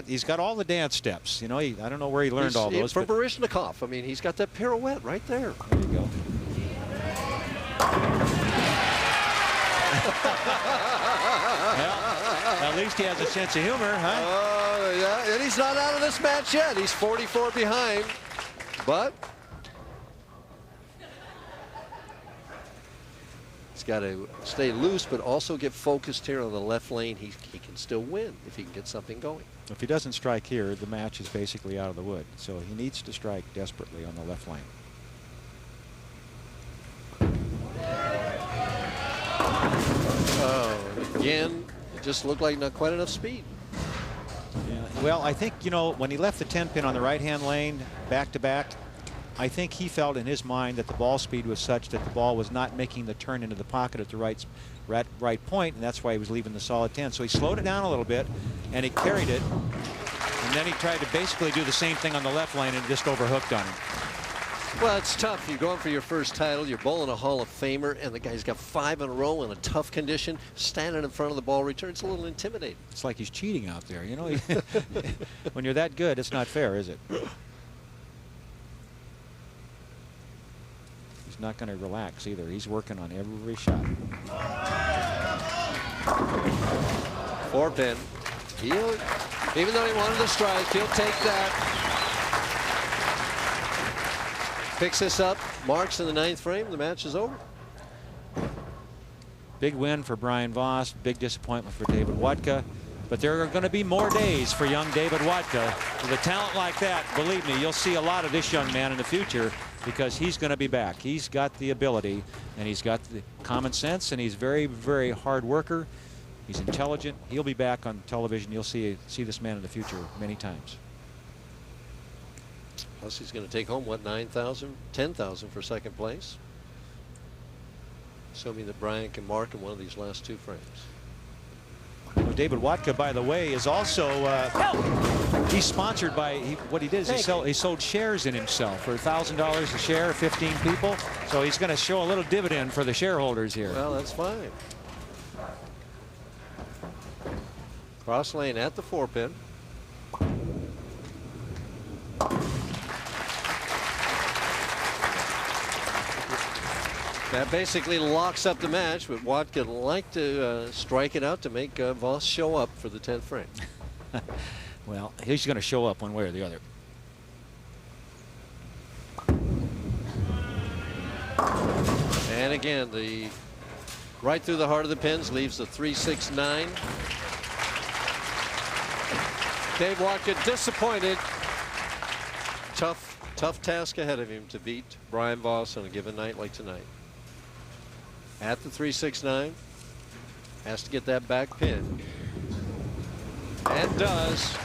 He's got all the dance steps. You know, I don't know where he learned all those. From Baryshnikov. I mean, he's got that pirouette right there. There you go. Well, at least he has a sense of humor, huh? Oh, yeah, and he's not out of this match yet. He's 44 behind, but he's got to stay loose, but also get focused here on the left lane. He can still win if he can get something going. If he doesn't strike here, the match is basically out of the wood. So he needs to strike desperately on the left lane. Oh, again, it just looked like not quite enough speed. Yeah, well, I think, you know, when he left the 10-pin on the right-hand lane back-to-back, I think he felt in his mind that the ball speed was such that the ball was not making the turn into the pocket at the right point, and that's why he was leaving the solid 10. So he slowed it down a little bit, and he carried it, and then he tried to basically do the same thing on the left lane and just overhooked on him. Well, it's tough. You're going for your first title. You're bowling a Hall of Famer, and the guy's got 5 in a row in a tough condition. Standing in front of the ball return, it's a little intimidating. It's like he's cheating out there, you know. When you're that good, it's not fair, is it? He's not going to relax either. He's working on every shot. 4-pin. Even though he wanted to strike, he'll take that. Picks this up, marks in the 9th frame. The match is over. Big win for Brian Voss. Big disappointment for David Wodka. But there are going to be more days for young David Wodka. With a talent like that, believe me, you'll see a lot of this young man in the future because he's going to be back. He's got the ability, and he's got the common sense, and he's very, very hard worker. He's intelligent. He'll be back on television. You'll see this man in the future many times. Plus, he's going to take home, what, 9,000, 10,000 for second place. Assuming that Brian can mark in one of these last 2 frames. Well, David Wodka, by the way, is also he's sponsored by what he did is he sold shares in himself for $1,000 a share, 15 people. So he's going to show a little dividend for the shareholders here. Well, that's fine. Cross lane at the 4-pin. That basically locks up the match, but Watt would like to strike it out to make Voss show up for the 10th frame. Well, he's going to show up one way or the other. And again, right through the heart of the pins leaves the 3-6-9. Dave Wodka disappointed. Tough task ahead of him to beat Brian Voss on a given night like tonight. At the 3-6-9, has to get that back pin, and does.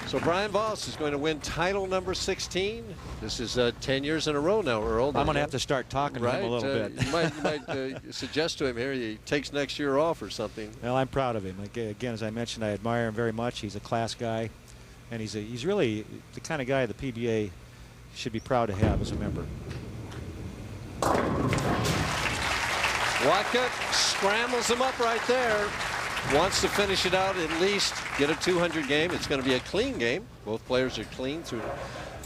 So Brian Voss is going to win title number 16. This is 10 years in a row now, Earl. I'm going to have to start talking to him a little bit. You might suggest to him here he takes next year off or something. Well, I'm proud of him. Again, as I mentioned, I admire him very much. He's a class guy, and he's really the kind of guy the PBA should be proud to have as a member. Wodka scrambles him up right there. Wants to finish it out, at least get a 200 game. It's going to be a clean game. Both players are clean through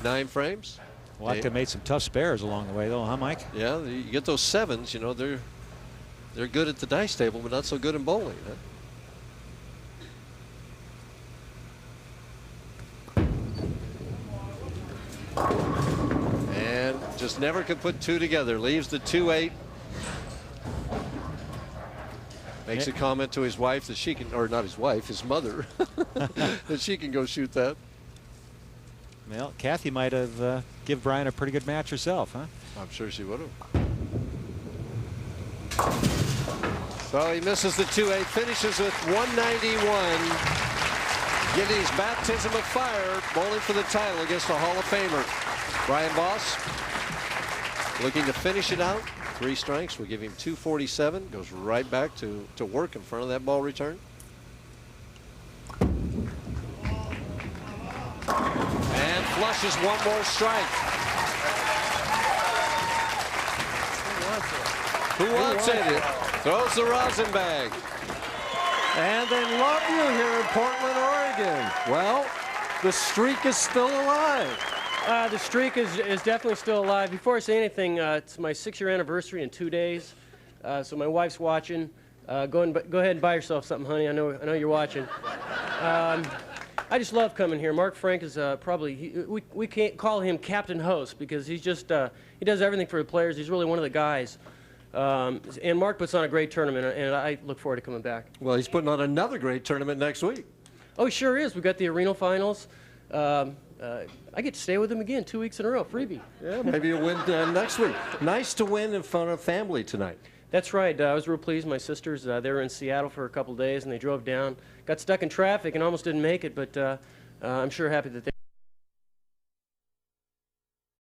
9 frames. Wodka made some tough spares along the way, though, huh, Mike? Yeah, you get those 7s. You know, they're good at the dice table, but not so good in bowling. Huh? And just never could put 2 together. Leaves the 2-8. Makes a comment to his wife that she can, or not his wife, his mother, that she can go shoot that. Well, Kathy might have give Brian a pretty good match herself, huh? I'm sure she would have. So he misses the 2-8, finishes with 191. Getting his baptism of fire, bowling for the title against the Hall of Famer. Brian Voss looking to finish it out. 3 strikes will give him 247. Goes right back to work in front of that ball return. And flushes one more strike. Who wants it? Throws the rosin bag. And they love you here in Portland, Oregon. Well, the streak is still alive. The streak is definitely still alive. Before I say anything, it's my 6-year anniversary in 2 days. So my wife's watching. Go ahead and buy yourself something, honey. I know you're watching. I just love coming here. Mark Frank is probably, we can't call him Captain Host because he's just, he does everything for the players. He's really one of the guys. And Mark puts on a great tournament, and I look forward to coming back. Well, he's putting on another great tournament next week. Oh, he sure is. We've got the Arena Finals. I get to stay with him again 2 weeks in a row, freebie. Yeah, maybe you'll win next week. Nice to win in front of family tonight. That's right. I was real pleased. My sisters, they were in Seattle for a couple days, and they drove down, got stuck in traffic, and almost didn't make it, but I'm sure happy that they